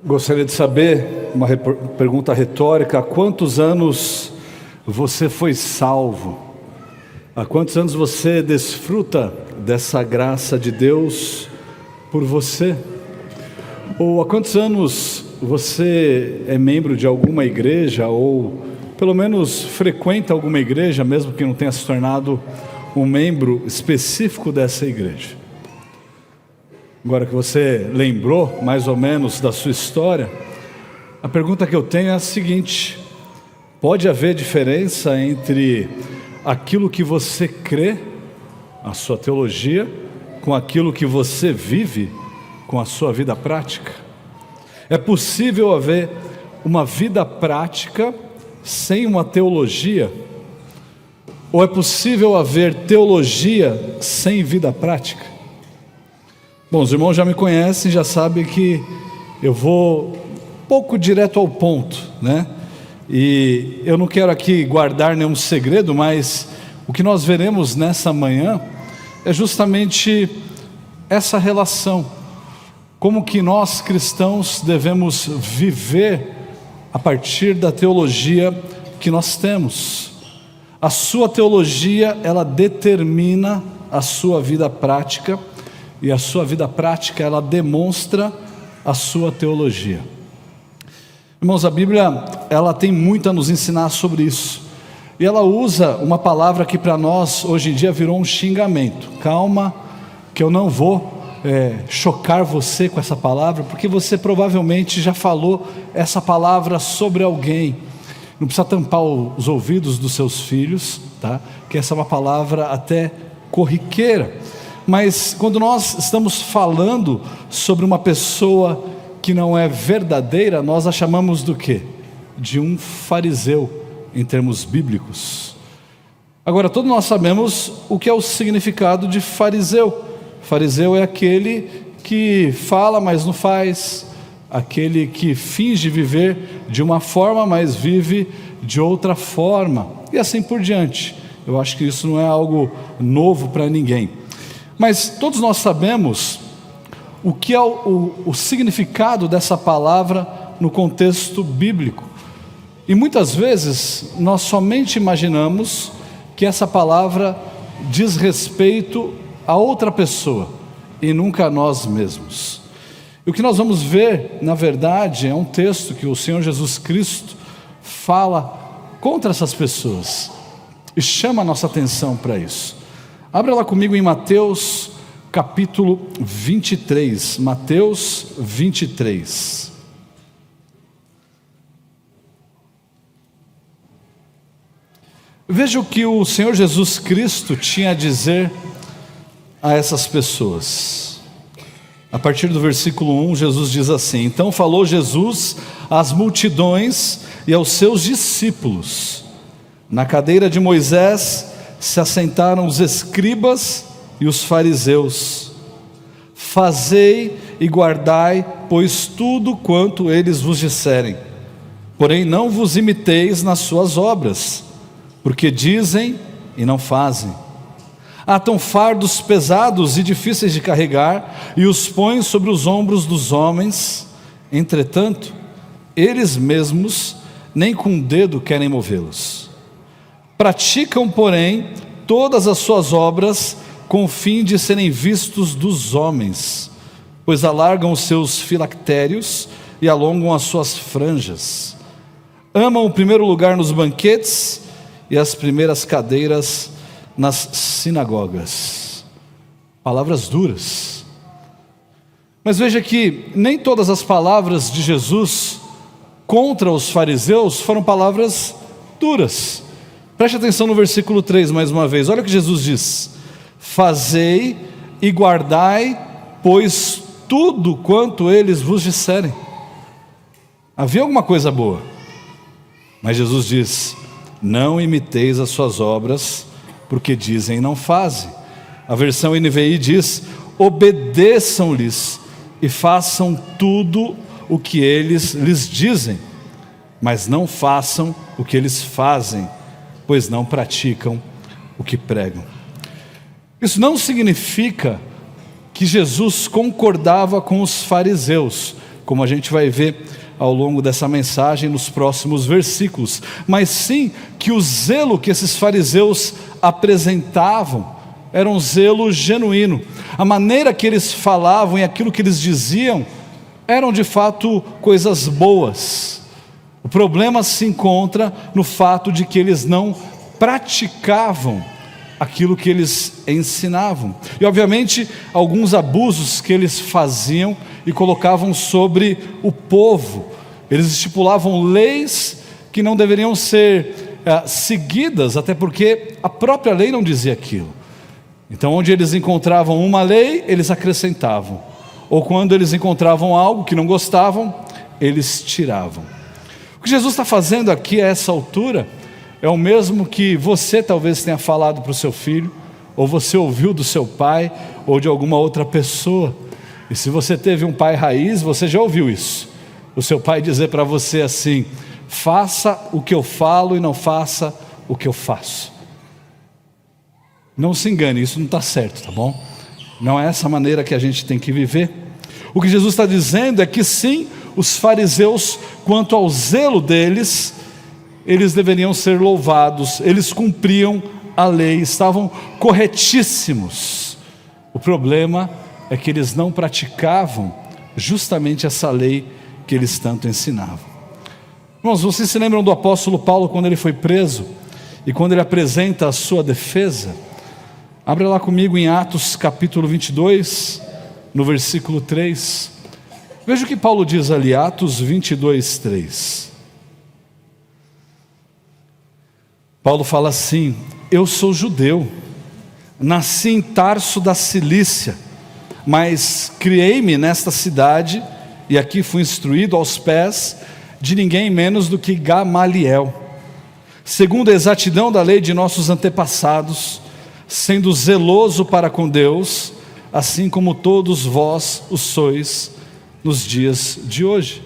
Gostaria de saber, uma pergunta retórica: há quantos anos você foi salvo? Há quantos anos você desfruta dessa graça de Deus por você? Ou há quantos anos você é membro de alguma igreja, ou pelo menos frequenta alguma igreja, mesmo que não tenha se tornado um membro específico dessa igreja? Agora que você lembrou mais ou menos da sua história, a pergunta que eu tenho é a seguinte: pode haver diferença entre aquilo que você crê, a sua teologia, com aquilo que você vive, com a sua vida prática? É possível haver uma vida prática sem uma teologia? Ou é possível haver teologia sem vida prática? Bom, os irmãos já me conhecem, já sabem que eu vou um pouco direto ao ponto, né? E eu não quero aqui guardar nenhum segredo, mas o que nós veremos nessa manhã é justamente essa relação. Como que nós cristãos devemos viver a partir da teologia que nós temos. A sua teologia, ela determina a sua vida prática, e a sua vida prática, ela demonstra a sua teologia. Irmãos, a Bíblia, ela tem muito a nos ensinar sobre isso. E ela usa uma palavra que para nós, hoje em dia, virou um xingamento. Calma, que eu não vou chocar você com essa palavra, porque você provavelmente já falou essa palavra sobre alguém. Não precisa tampar os ouvidos dos seus filhos, tá? Que essa é uma palavra até corriqueira. Mas quando nós estamos falando sobre uma pessoa que não é verdadeira, nós a chamamos do quê? De um fariseu, em termos bíblicos. Agora, todos nós sabemos o que é o significado de fariseu. Fariseu é aquele que fala, mas não faz, aquele que finge viver de uma forma, mas vive de outra forma, e assim por diante. Eu acho que isso não é algo novo para ninguém. Mas todos nós sabemos o que é o significado dessa palavra no contexto bíblico. E muitas vezes nós somente imaginamos que essa palavra diz respeito a outra pessoa e nunca a nós mesmos. E o que nós vamos ver, na verdade, é um texto que o Senhor Jesus Cristo fala contra essas pessoas e chama a nossa atenção para isso. Abra lá comigo em Mateus capítulo 23, Mateus 23. Veja o que o Senhor Jesus Cristo tinha a dizer a essas pessoas. A partir do versículo 1, Jesus diz assim: então falou Jesus às multidões e aos seus discípulos. Na cadeira de Moisés se assentaram os escribas e os fariseus. Fazei e guardai, pois tudo quanto eles vos disserem. Porém não vos imiteis nas suas obras, porque dizem e não fazem. Atam fardos pesados e difíceis de carregar, e os põem sobre os ombros dos homens. Entretanto, eles mesmos nem com o dedo querem movê-los. Praticam, porém, todas as suas obras com o fim de serem vistos dos homens, pois alargam os seus filactérios e alongam as suas franjas. Amam o primeiro lugar nos banquetes e as primeiras cadeiras nas sinagogas. Palavras duras. Mas veja que nem todas as palavras de Jesus contra os fariseus foram palavras duras. Preste atenção no versículo 3 mais uma vez. Olha o que Jesus diz: fazei e guardai, pois tudo quanto eles vos disserem. Havia alguma coisa boa, mas Jesus diz: não imiteis as suas obras, porque dizem e não fazem. A versão NVI diz: obedeçam-lhes e façam tudo o que eles lhes dizem, mas não façam o que eles fazem, pois não praticam o que pregam. Isso não significa que Jesus concordava com os fariseus, como a gente vai ver ao longo dessa mensagem nos próximos versículos, mas sim que o zelo que esses fariseus apresentavam era um zelo genuíno. A maneira que eles falavam e aquilo que eles diziam eram de fato coisas boas. O problema se encontra no fato de que eles não praticavam aquilo que eles ensinavam. E obviamente alguns abusos que eles faziam e colocavam sobre o povo. Eles estipulavam leis que não deveriam ser seguidas, até porque a própria lei não dizia aquilo. Então onde eles encontravam uma lei, eles acrescentavam. Ou quando eles encontravam algo que não gostavam, eles tiravam. O que Jesus está fazendo aqui a essa altura é o mesmo que você talvez tenha falado para o seu filho, ou você ouviu do seu pai, ou de alguma outra pessoa. E se você teve um pai raiz, você já ouviu isso. O seu pai dizer para você assim: faça o que eu falo e não faça o que eu faço. Não se engane, isso não está certo, tá bom? Não é essa maneira que a gente tem que viver. O que Jesus está dizendo é que sim, os fariseus, quanto ao zelo deles, eles deveriam ser louvados, eles cumpriam a lei, estavam corretíssimos. O problema é que eles não praticavam justamente essa lei que eles tanto ensinavam. Irmãos, vocês se lembram do apóstolo Paulo quando ele foi preso e quando ele apresenta a sua defesa? Abre lá comigo em Atos capítulo 22, no versículo 3. Veja o que Paulo diz ali, Atos 22, 3. Paulo fala assim: eu sou judeu, nasci em Tarso da Cilícia, mas criei-me nesta cidade, e aqui fui instruído aos pés de ninguém menos do que Gamaliel, segundo a exatidão da lei de nossos antepassados, sendo zeloso para com Deus, assim como todos vós o sois nos dias de hoje.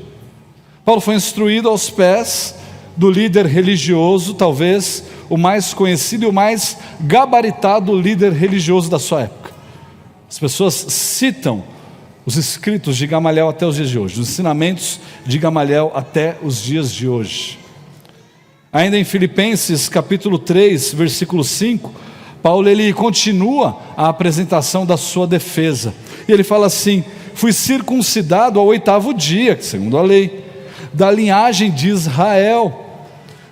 Paulo foi instruído aos pés do líder religioso, talvez o mais conhecido e o mais gabaritado líder religioso da sua época. As pessoas citam os escritos de Gamaliel até os dias de hoje, os ensinamentos de Gamaliel até os dias de hoje. Ainda em Filipenses capítulo 3, versículo 5, Paulo ele continua a apresentação da sua defesa, e ele fala assim: fui circuncidado ao 8º dia, segundo a lei, da linhagem de Israel,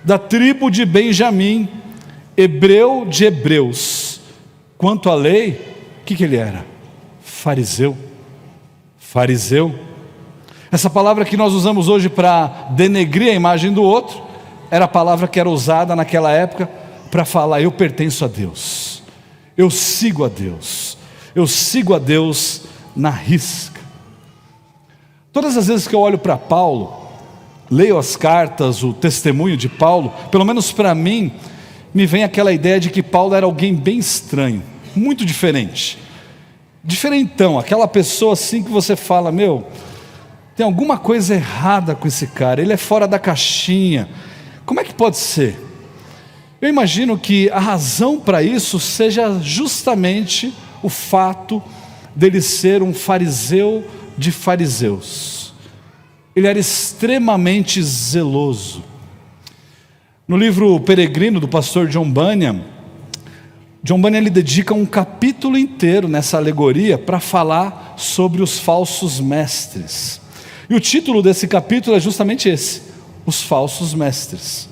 da tribo de Benjamim, hebreu de hebreus. Quanto à lei, o que ele era? Fariseu. Essa palavra que nós usamos hoje para denegrir a imagem do outro, era a palavra que era usada naquela época para falar: eu pertenço a Deus, eu sigo a Deus, na risca. Todas as vezes que eu olho para Paulo, leio as cartas, o testemunho de Paulo, pelo menos para mim, me vem aquela ideia de que Paulo era alguém bem estranho, muito diferentão, aquela pessoa assim que você fala: meu, tem alguma coisa errada com esse cara, ele é fora da caixinha, como é que pode ser? Eu imagino que a razão para isso seja justamente o fato dele ser um fariseu de fariseus. Ele era extremamente zeloso. No livro Peregrino, do pastor John Bunyan, ele dedica um capítulo inteiro nessa alegoria para falar sobre os falsos mestres. E o título desse capítulo é justamente esse: os falsos mestres.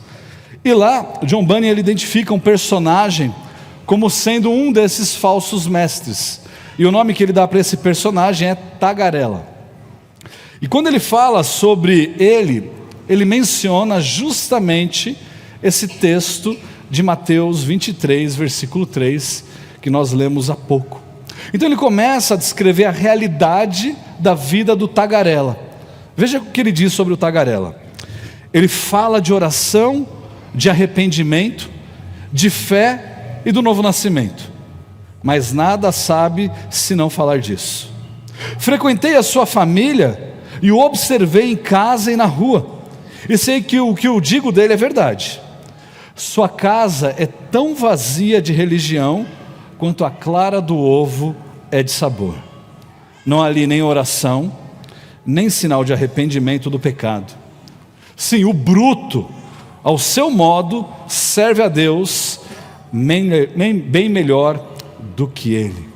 E lá, John Bunyan ele identifica um personagem como sendo um desses falsos mestres. E o nome que ele dá para esse personagem é Tagarela. E quando ele fala sobre ele menciona justamente esse texto de Mateus 23, versículo 3, que nós lemos há pouco. Então ele começa a descrever a realidade da vida do Tagarela. Veja o que ele diz sobre o Tagarela. Ele fala de oração, de arrependimento, de fé e do novo nascimento, mas nada sabe se não falar disso. Frequentei a sua família e o observei em casa e na rua, e sei que o que eu digo dele é verdade. Sua casa é tão vazia de religião quanto a clara do ovo é de sabor. Não há ali nem oração, nem sinal de arrependimento do pecado. Sim, o bruto, ao seu modo, serve a Deus bem melhor do que ele.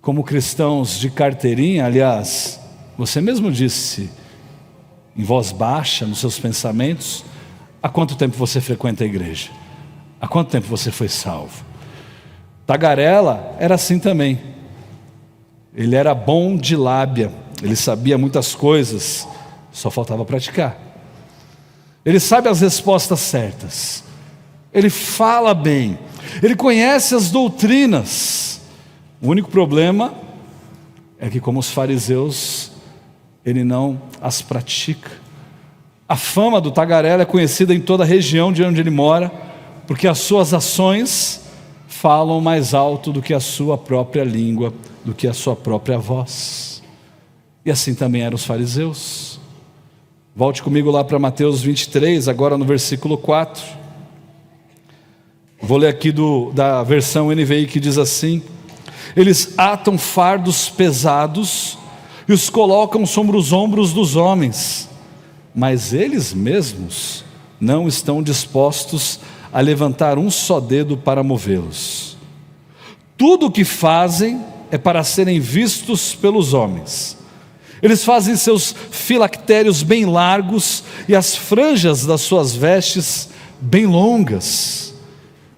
Como cristãos de carteirinha, aliás, você mesmo disse, em voz baixa, nos seus pensamentos, há quanto tempo você frequenta a igreja? Há quanto tempo você foi salvo? Tagarela era assim também. Ele era bom de lábia, ele sabia muitas coisas, só faltava praticar. Ele sabe as respostas certas, ele fala bem, ele conhece as doutrinas. O único problema é que, como os fariseus, ele não as pratica. A fama do tagarela é conhecida em toda a região de onde ele mora, porque as suas ações falam mais alto do que a sua própria língua, do que a sua própria voz. E assim também eram os fariseus. Volte comigo lá para Mateus 23, agora no versículo 4. Vou ler aqui da versão NVI, que diz assim: eles atam fardos pesados e os colocam sobre os ombros dos homens, mas eles mesmos não estão dispostos a levantar um só dedo para movê-los. Tudo o que fazem é para serem vistos pelos homens. Eles fazem seus filactérios bem largos e as franjas das suas vestes bem longas.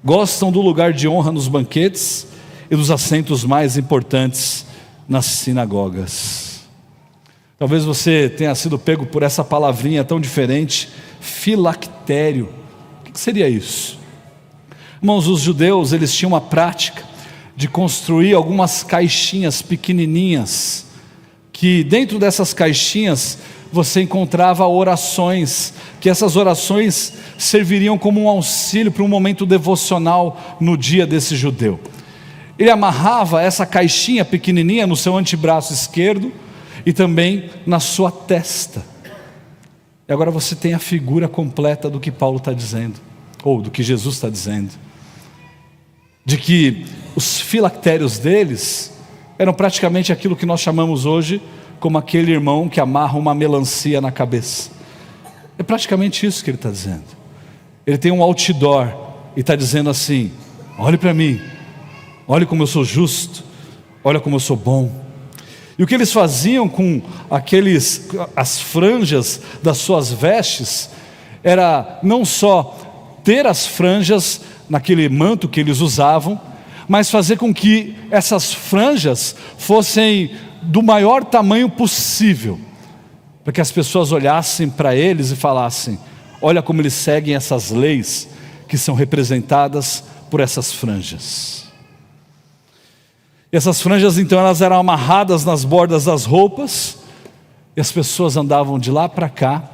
Gostam do lugar de honra nos banquetes e dos assentos mais importantes nas sinagogas. Talvez você tenha sido pego por essa palavrinha tão diferente, filactério. O que seria isso? Irmãos, os judeus, eles tinham uma prática de construir algumas caixinhas pequenininhas, que dentro dessas caixinhas você encontrava orações, que essas orações serviriam como um auxílio para um momento devocional no dia desse judeu. Ele amarrava essa caixinha pequenininha no seu antebraço esquerdo e também na sua testa. E agora você tem a figura completa do que Paulo está dizendo, ou do que Jesus está dizendo, de que os filactérios deles eram praticamente aquilo que nós chamamos hoje como aquele irmão que amarra uma melancia na cabeça. É praticamente isso que ele está dizendo. Ele tem um outdoor e está dizendo assim: olhe para mim, olhe como eu sou justo, olha como eu sou bom. E o que eles faziam com as franjas das suas vestes, era não só ter as franjas naquele manto que eles usavam, mas fazer com que essas franjas fossem do maior tamanho possível, para que as pessoas olhassem para eles e falassem: olha como eles seguem essas leis que são representadas por essas franjas. E essas franjas então elas eram amarradas nas bordas das roupas, e as pessoas andavam de lá para cá,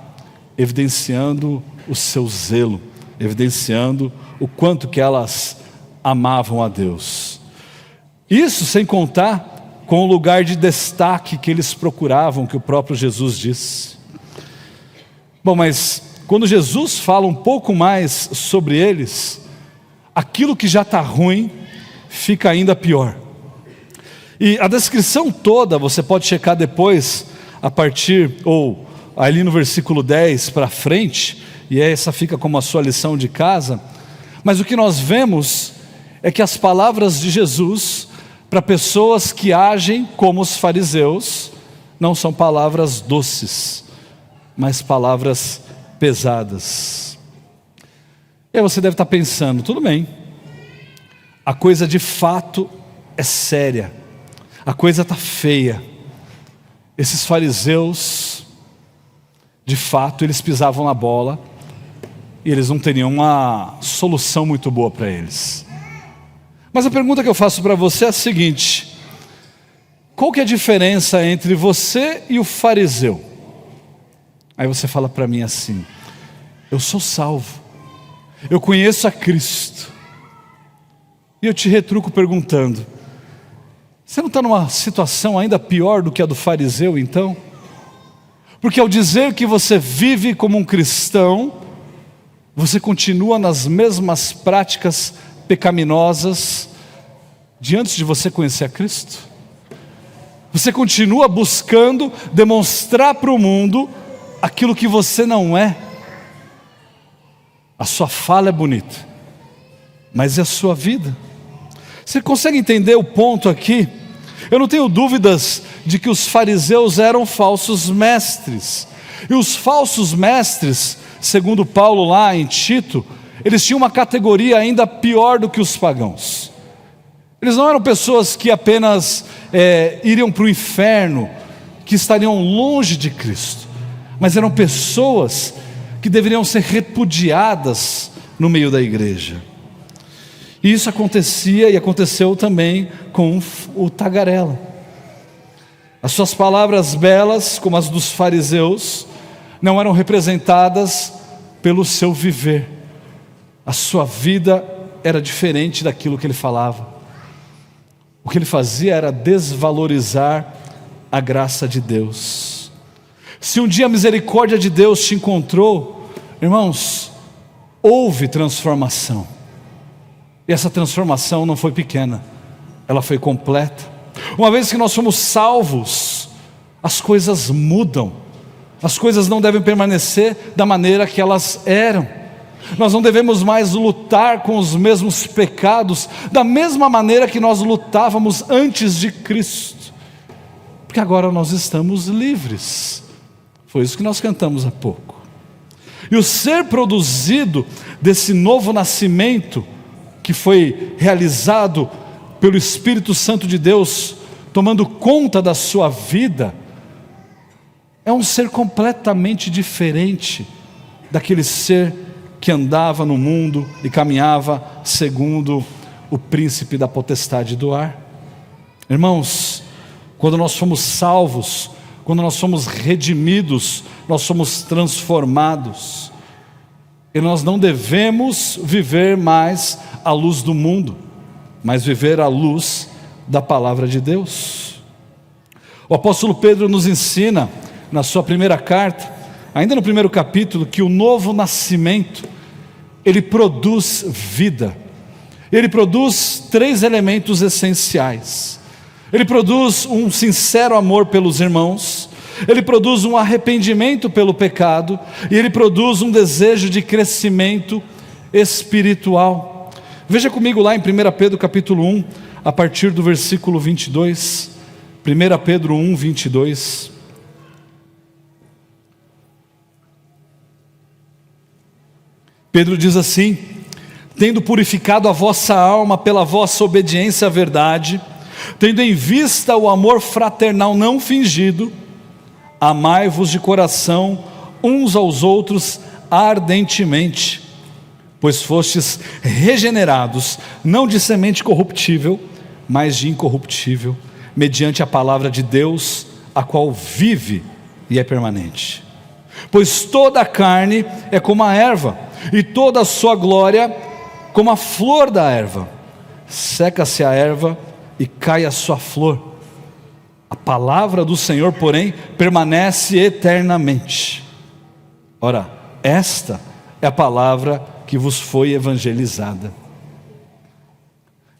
evidenciando o seu zelo, evidenciando o quanto que elas amavam a Deus. Isso sem contar com o lugar de destaque que eles procuravam, que o próprio Jesus disse. Bom, mas quando Jesus fala um pouco mais sobre eles, aquilo que já está ruim fica ainda pior. E a descrição toda, você pode checar depois, a partir, ou ali no versículo 10 para frente, e essa fica como a sua lição de casa. Mas o que nós vemos é que as palavras de Jesus, para pessoas que agem como os fariseus, não são palavras doces, mas palavras pesadas. E aí você deve estar pensando: tudo bem, a coisa de fato é séria, a coisa está feia. Esses fariseus, de fato, eles pisavam na bola, e eles não teriam uma solução muito boa para eles. Mas a pergunta que eu faço para você é a seguinte: qual que é a diferença entre você e o fariseu? Aí você fala para mim assim: eu sou salvo, eu conheço a Cristo. E eu te retruco perguntando: você não está numa situação ainda pior do que a do fariseu então? Porque ao dizer que você vive como um cristão, você continua nas mesmas práticas pecaminosas de antes de você conhecer a Cristo. Você continua buscando demonstrar para o mundo aquilo que você não é. A sua fala é bonita, mas é a sua vida. Você consegue entender o ponto aqui? Eu não tenho dúvidas de que os fariseus eram falsos mestres. E os falsos mestres, segundo Paulo lá em Tito, eles tinham uma categoria ainda pior do que os pagãos. Eles não eram pessoas que apenas iriam para o inferno, que estariam longe de Cristo, mas eram pessoas que deveriam ser repudiadas no meio da igreja. E isso acontecia e aconteceu também com o tagarela. As suas palavras belas, como as dos fariseus, não eram representadas pelo seu viver. A sua vida era diferente daquilo que ele falava. O que ele fazia era desvalorizar a graça de Deus. Se um dia a misericórdia de Deus te encontrou, irmãos, houve transformação. E essa transformação não foi pequena, ela foi completa. Uma vez que nós somos salvos, as coisas mudam. As coisas não devem permanecer da maneira que elas eram. Nós não devemos mais lutar com os mesmos pecados da mesma maneira que nós lutávamos antes de Cristo, porque agora nós estamos livres. Foi isso que nós cantamos há pouco. E o ser produzido desse novo nascimento, que foi realizado pelo Espírito Santo de Deus, tomando conta da sua vida, é um ser completamente diferente daquele ser que andava no mundo e caminhava segundo o príncipe da potestade do ar. Irmãos, quando nós fomos salvos, quando nós somos redimidos, nós somos transformados. E nós não devemos viver mais à luz do mundo, mas viver à luz da palavra de Deus. O apóstolo Pedro nos ensina, na sua primeira carta, ainda no primeiro capítulo, que o novo nascimento, ele produz vida. Ele produz 3 elementos essenciais. Ele produz um sincero amor pelos irmãos, ele produz um arrependimento pelo pecado, e ele produz um desejo de crescimento espiritual. Veja comigo lá em 1 Pedro capítulo 1, a partir do versículo 22. 1 Pedro 1, 22. Pedro diz assim: tendo purificado a vossa alma pela vossa obediência à verdade, tendo em vista o amor fraternal não fingido, amai-vos de coração uns aos outros ardentemente, pois fostes regenerados, não de semente corruptível, mas de incorruptível, mediante a palavra de Deus, a qual vive e é permanente. Pois toda a carne é como a erva, e toda a sua glória como a flor da erva. Seca-se a erva e cai a sua flor. A palavra do Senhor, porém, permanece eternamente. Ora, esta é a palavra que vos foi evangelizada.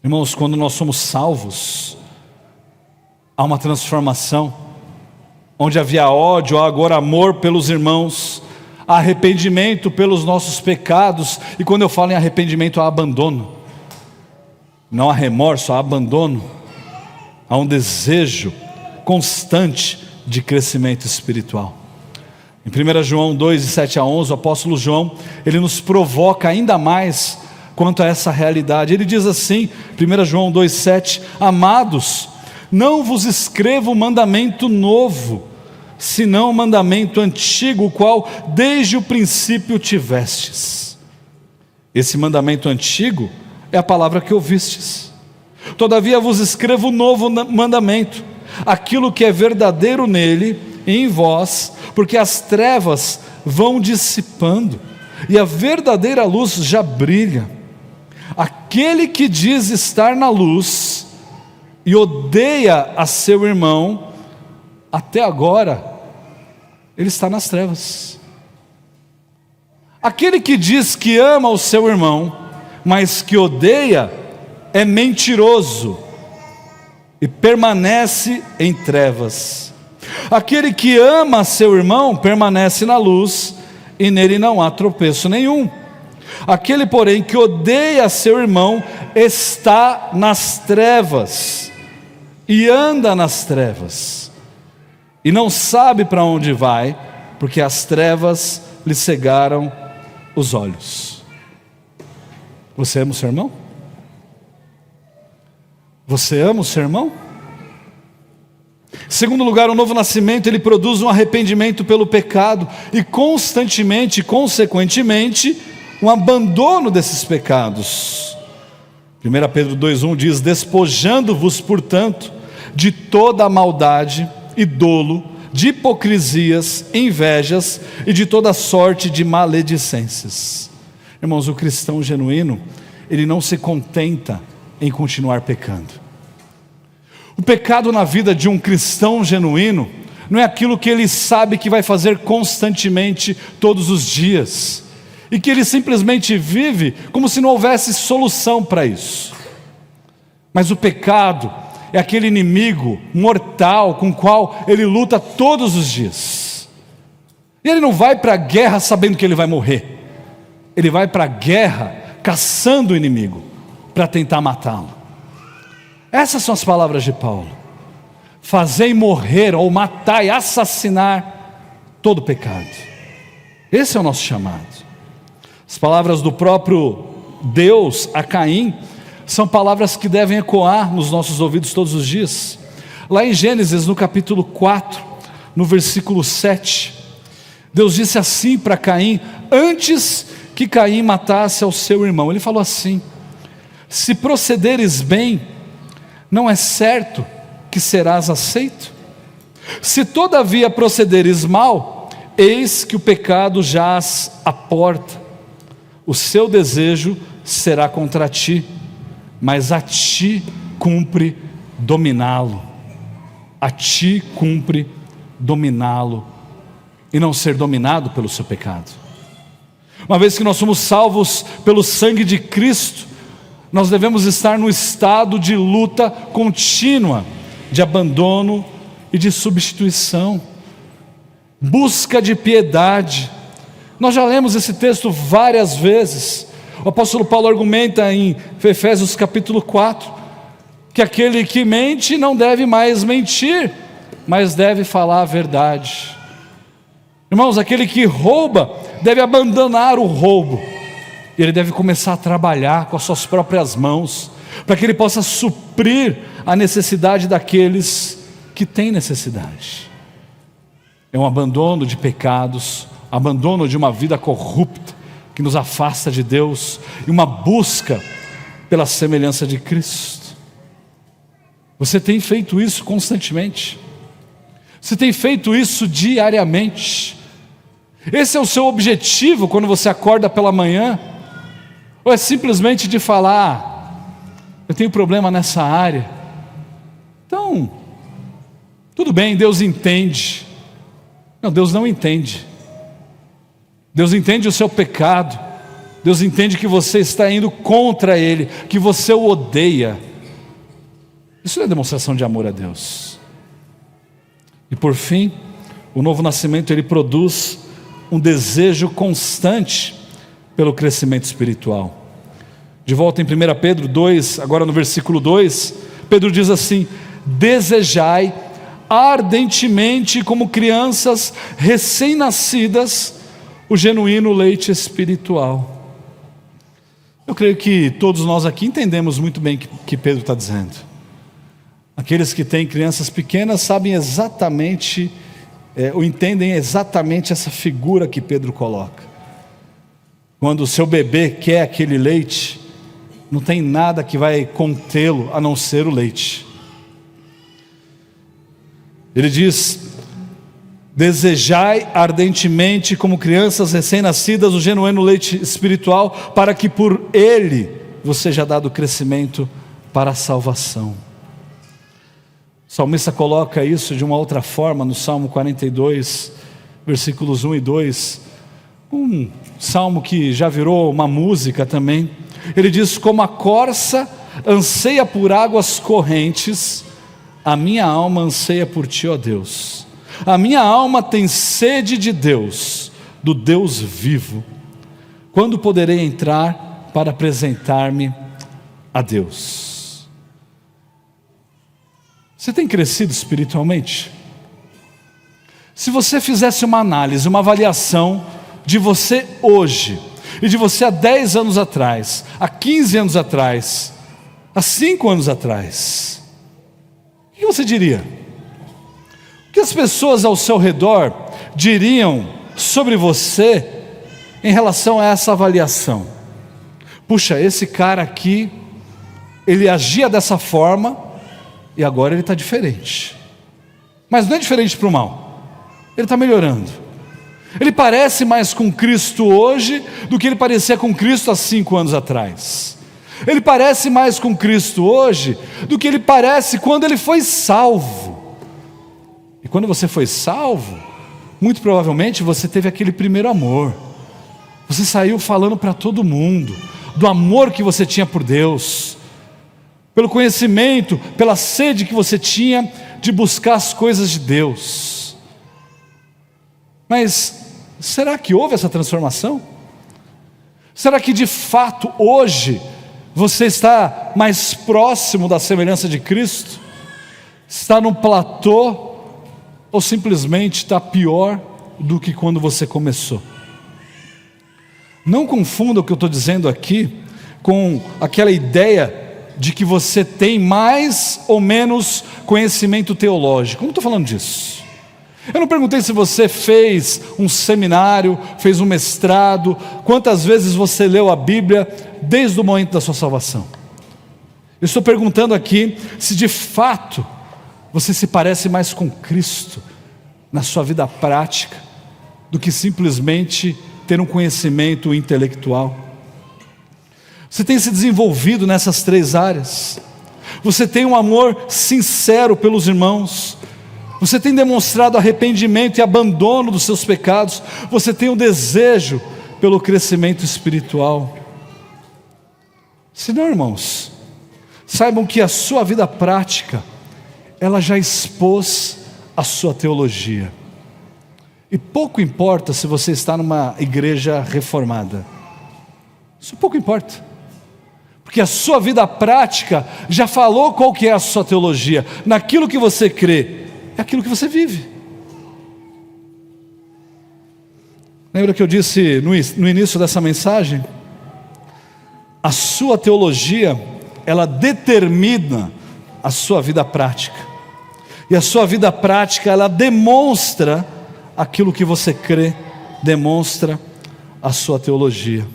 Irmãos, quando nós somos salvos, há uma transformação. Onde havia ódio, há agora amor pelos irmãos, há arrependimento pelos nossos pecados. E quando eu falo em arrependimento, há abandono. Não há remorso, há abandono. Há um desejo constante de crescimento espiritual. Em 1 João 2, de 7 a 11, o apóstolo João, ele nos provoca ainda mais quanto a essa realidade. Ele diz assim, 1 João 2, 7, amados, não vos escrevo mandamento novo, senão o mandamento antigo, o qual desde o princípio tivestes. Esse mandamento antigo é a palavra que ouvistes. Todavia vos escrevo novo mandamento, aquilo que é verdadeiro nele e em vós, porque as trevas vão dissipando e a verdadeira luz já brilha. Aquele que diz estar na luz e odeia a seu irmão, até agora ele está nas trevas. Aquele que diz que ama o seu irmão, mas que odeia, é mentiroso, e permanece em trevas. Aquele que ama seu irmão permanece na luz, e nele não há tropeço nenhum. Aquele, porém, que odeia seu irmão está nas trevas, e anda nas trevas, e não sabe para onde vai, porque as trevas lhe cegaram os olhos. Você ama o seu irmão? Você ama o seu irmão? Em segundo lugar, o novo nascimento, ele produz um arrependimento pelo pecado e constantemente, consequentemente, um abandono desses pecados. 1 Pedro 2,1 diz: despojando-vos, portanto, de toda a maldade e dolo, de hipocrisias, invejas e de toda sorte de maledicências. Irmãos, o cristão genuíno, ele não se contenta em continuar pecando. O pecado na vida de um cristão genuíno não é aquilo que ele sabe que vai fazer constantemente todos os dias, e que ele simplesmente vive como se não houvesse solução para isso. Mas o pecado é aquele inimigo mortal com o qual ele luta todos os dias. E ele não vai para a guerra sabendo que ele vai morrer. Ele vai para a guerra caçando o inimigo para tentar matá-lo. Essas são as palavras de Paulo: fazei morrer ou matar e assassinar todo pecado. Esse é o nosso chamado. As palavras do próprio Deus a Caim são palavras que devem ecoar nos nossos ouvidos todos os dias. Lá em Gênesis, no capítulo 4, no versículo 7, Deus disse assim para Caim, antes que Caim matasse ao seu irmão. Ele falou assim: se procederes bem, não é certo que serás aceito? Se todavia procederes mal, eis que o pecado jaz à porta. O seu desejo será contra ti, mas a ti cumpre dominá-lo. A ti cumpre dominá-lo, e não ser dominado pelo seu pecado. Uma vez que nós somos salvos pelo sangue de Cristo, nós devemos estar no estado de luta contínua, de abandono e de substituição, busca de piedade. Nós já lemos esse texto várias vezes. O apóstolo Paulo argumenta em Efésios capítulo 4, que aquele que mente não deve mais mentir, mas deve falar a verdade. Irmãos, aquele que rouba deve abandonar o roubo, e ele deve começar a trabalhar com as suas próprias mãos, para que ele possa suprir a necessidade daqueles que têm necessidade. É um abandono de pecados, abandono de uma vida corrupta, que nos afasta de Deus, e uma busca pela semelhança de Cristo. Você tem feito isso constantemente? Você tem feito isso diariamente? Esse é o seu objetivo quando você acorda pela manhã? Ou é simplesmente de falar: eu tenho problema nessa área, então tudo bem, Deus entende? Não, Deus não entende. Deus entende o seu pecado. Deus entende que você está indo contra Ele, que você o odeia. Isso não é demonstração de amor a Deus. E por fim, o novo nascimento, ele produz um desejo constante pelo crescimento espiritual. De volta em 1 Pedro 2, agora no versículo 2, Pedro diz assim: desejai ardentemente, como crianças recém-nascidas, o genuíno leite espiritual. Eu creio que todos nós aqui entendemos muito bem o que Pedro está dizendo. Aqueles que têm crianças pequenas sabem exatamente, ou entendem exatamente essa figura que Pedro coloca. Quando o seu bebê quer aquele leite, não tem nada que vai contê-lo a não ser o leite. Ele diz: desejai ardentemente, como crianças recém-nascidas, o genuíno leite espiritual, para que por ele vos seja dado crescimento para a salvação. O salmista coloca isso de uma outra forma no Salmo 42, versículos 1 e 2, um salmo que já virou uma música também. Ele diz: como a corça anseia por águas correntes, A minha alma anseia por ti, ó Deus. A minha alma tem sede de Deus, do Deus vivo. Quando poderei entrar para apresentar-me a Deus? Você tem crescido espiritualmente? Se você fizesse uma análise, uma avaliação de você hoje e de você há 10 anos atrás, há 15 anos atrás, há 5 anos atrás, o que você diria? O que as pessoas ao seu redor diriam sobre você em relação a essa avaliação? Puxa, esse cara aqui, ele agia dessa forma e agora ele está diferente. Mas não é diferente para o mal, ele está melhorando. Ele parece mais com Cristo hoje do que ele parecia com Cristo há 5 anos atrás. Ele parece mais com Cristo hoje do que ele parece quando ele foi salvo. E quando você foi salvo, muito provavelmente você teve aquele primeiro amor. Você saiu falando para todo mundo do amor que você tinha por Deus, pelo conhecimento, pela sede que você tinha de buscar as coisas de Deus. Mas será que houve essa transformação? Será que de fato hoje você está mais próximo da semelhança de Cristo? Está num platô? Ou simplesmente está pior do que quando você começou? Não confunda o que eu estou dizendo aqui com aquela ideia de que você tem mais ou menos conhecimento teológico. Eu não estou falando disso. Eu não perguntei se você fez um seminário, fez um mestrado, quantas vezes você leu a Bíblia desde o momento da sua salvação. Eu estou perguntando aqui se de fato você se parece mais com Cristo na sua vida prática do que simplesmente ter um conhecimento intelectual. Você tem se desenvolvido nessas 3 áreas. Você tem um amor sincero pelos irmãos. Você tem demonstrado arrependimento e abandono dos seus pecados. Você tem um desejo pelo crescimento espiritual. Se não, irmãos, saibam que a sua vida prática, ela já expôs a sua teologia. E pouco importa se você está numa igreja reformada. Isso pouco importa. Porque a sua vida prática já falou qual que é a sua teologia. Naquilo que você crê, é aquilo que você vive. Lembra que eu disse no início dessa mensagem? A sua teologia, ela determina a sua vida prática. E a sua vida prática, ela demonstra aquilo que você crê, demonstra a sua teologia.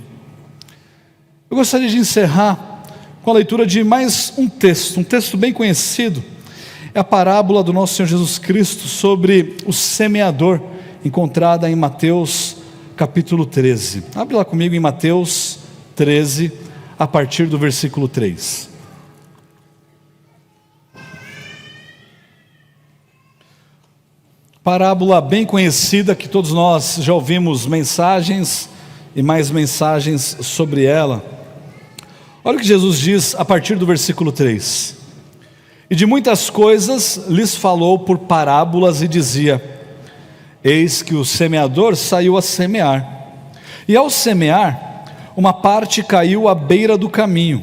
Eu gostaria de encerrar com a leitura de mais um texto bem conhecido. É a parábola do nosso Senhor Jesus Cristo sobre o semeador, encontrada em Mateus capítulo 13. Abre lá comigo em Mateus 13, a partir do versículo 3. Parábola bem conhecida, que todos nós já ouvimos mensagens e mais mensagens sobre ela. Olha o que Jesus diz a partir do versículo 3. E de muitas coisas lhes falou por parábolas e dizia: eis que o semeador saiu a semear. E ao semear, uma parte caiu à beira do caminho,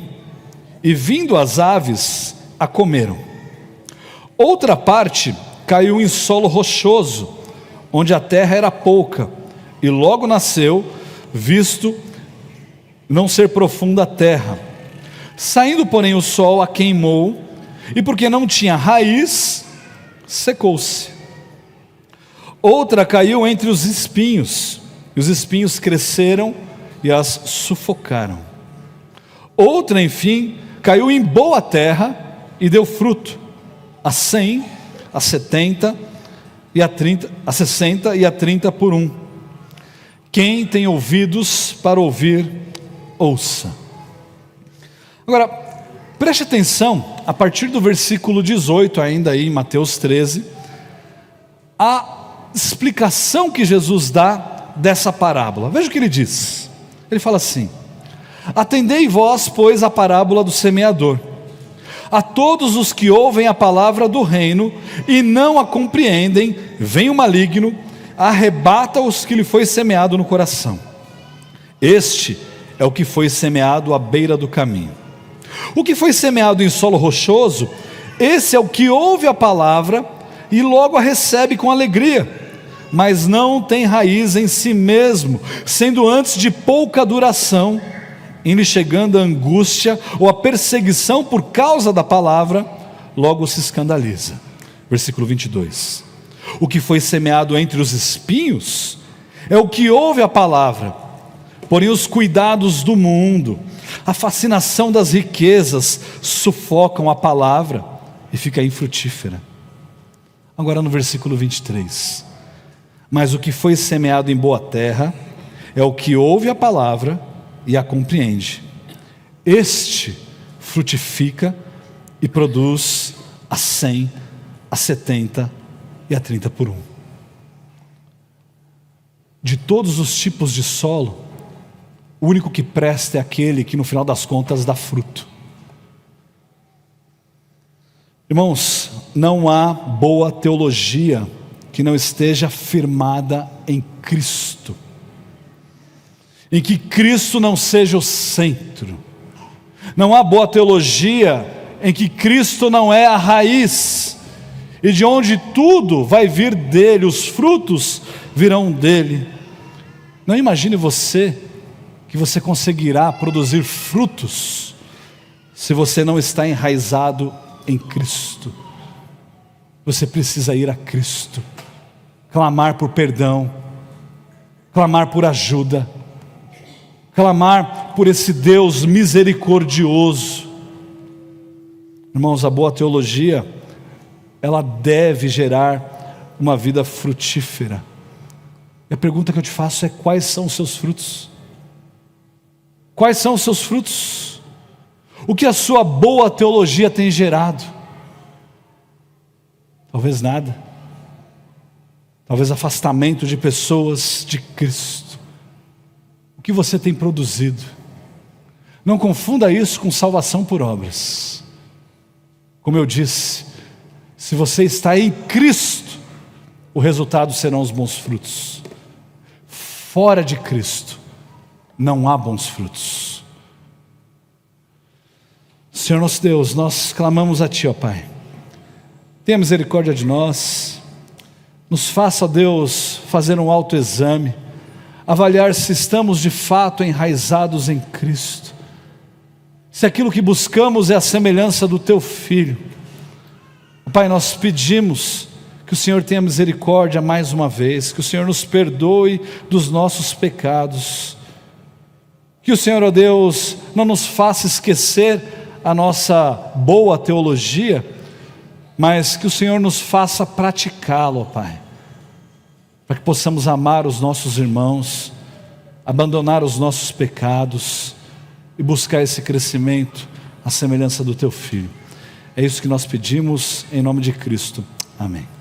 e vindo as aves, a comeram. Outra parte caiu em solo rochoso, onde a terra era pouca, e logo nasceu, visto não ser profunda a terra. Saindo, porém, o sol a queimou, e porque não tinha raiz, secou-se. Outra caiu entre os espinhos, e os espinhos cresceram e as sufocaram. Outra, enfim, caiu em boa terra e deu fruto, a 100, a 70 e a 30, a 60 e a 30 por 1. Quem tem ouvidos para ouvir, ouça. Agora, preste atenção, a partir do versículo 18, ainda aí em Mateus 13, a explicação que Jesus dá dessa parábola. Veja o que ele diz. Ele fala assim: atendei vós, pois, a parábola do semeador. a todos os que ouvem a palavra do reino e não a compreendem, vem o maligno, arrebata os que lhe foi semeado no coração. Este é o que foi semeado à beira do caminho. O que foi semeado em solo rochoso, esse é o que ouve a palavra e logo a recebe com alegria, mas não tem raiz em si mesmo, sendo antes de pouca duração. Em lhe chegando a angústia ou a perseguição por causa da palavra, logo se escandaliza. Versículo 22. O que foi semeado entre os espinhos é o que ouve a palavra, porém os cuidados do mundo, a fascinação das riquezas sufocam a palavra e fica infrutífera. Agora no versículo 23. Mas o que foi semeado em boa terra é o que ouve a palavra e a compreende. Este frutifica e produz a 100, a 70 e a 30 por 1. De todos os tipos de solo, o único que presta é aquele que no final das contas dá fruto. Irmãos, não há boa teologia que não esteja firmada em Cristo, em que Cristo não seja o centro. Não há boa teologia em que Cristo não é a raiz, e de onde tudo vai vir dele, os frutos virão dele. Não imagine você que você conseguirá produzir frutos se você não está enraizado em Cristo. Você precisa ir a Cristo, clamar por perdão, clamar por ajuda, clamar por esse Deus misericordioso. Irmãos, a boa teologia, ela deve gerar uma vida frutífera. E a pergunta que eu te faço é: quais são os seus frutos? Quais são os seus frutos? O que a sua boa teologia tem gerado? Talvez nada. Talvez afastamento de pessoas de Cristo. O que você tem produzido? Não confunda isso com salvação por obras. Como eu disse, se você está em Cristo, o resultado serão os bons frutos. Fora de Cristo, não há bons frutos. Senhor nosso Deus, nós clamamos a Ti, ó Pai. Tenha misericórdia de nós. Nos faça, ó Deus, fazer um autoexame, avaliar se estamos de fato enraizados em Cristo, se aquilo que buscamos é a semelhança do Teu Filho. Pai, nós pedimos que o Senhor tenha misericórdia mais uma vez, que o Senhor nos perdoe dos nossos pecados, que o Senhor, ó Deus, não nos faça esquecer a nossa boa teologia, mas que o Senhor nos faça praticá-lo, ó Pai, para que possamos amar os nossos irmãos, abandonar os nossos pecados e buscar esse crescimento à semelhança do Teu Filho. É isso que nós pedimos em nome de Cristo. Amém.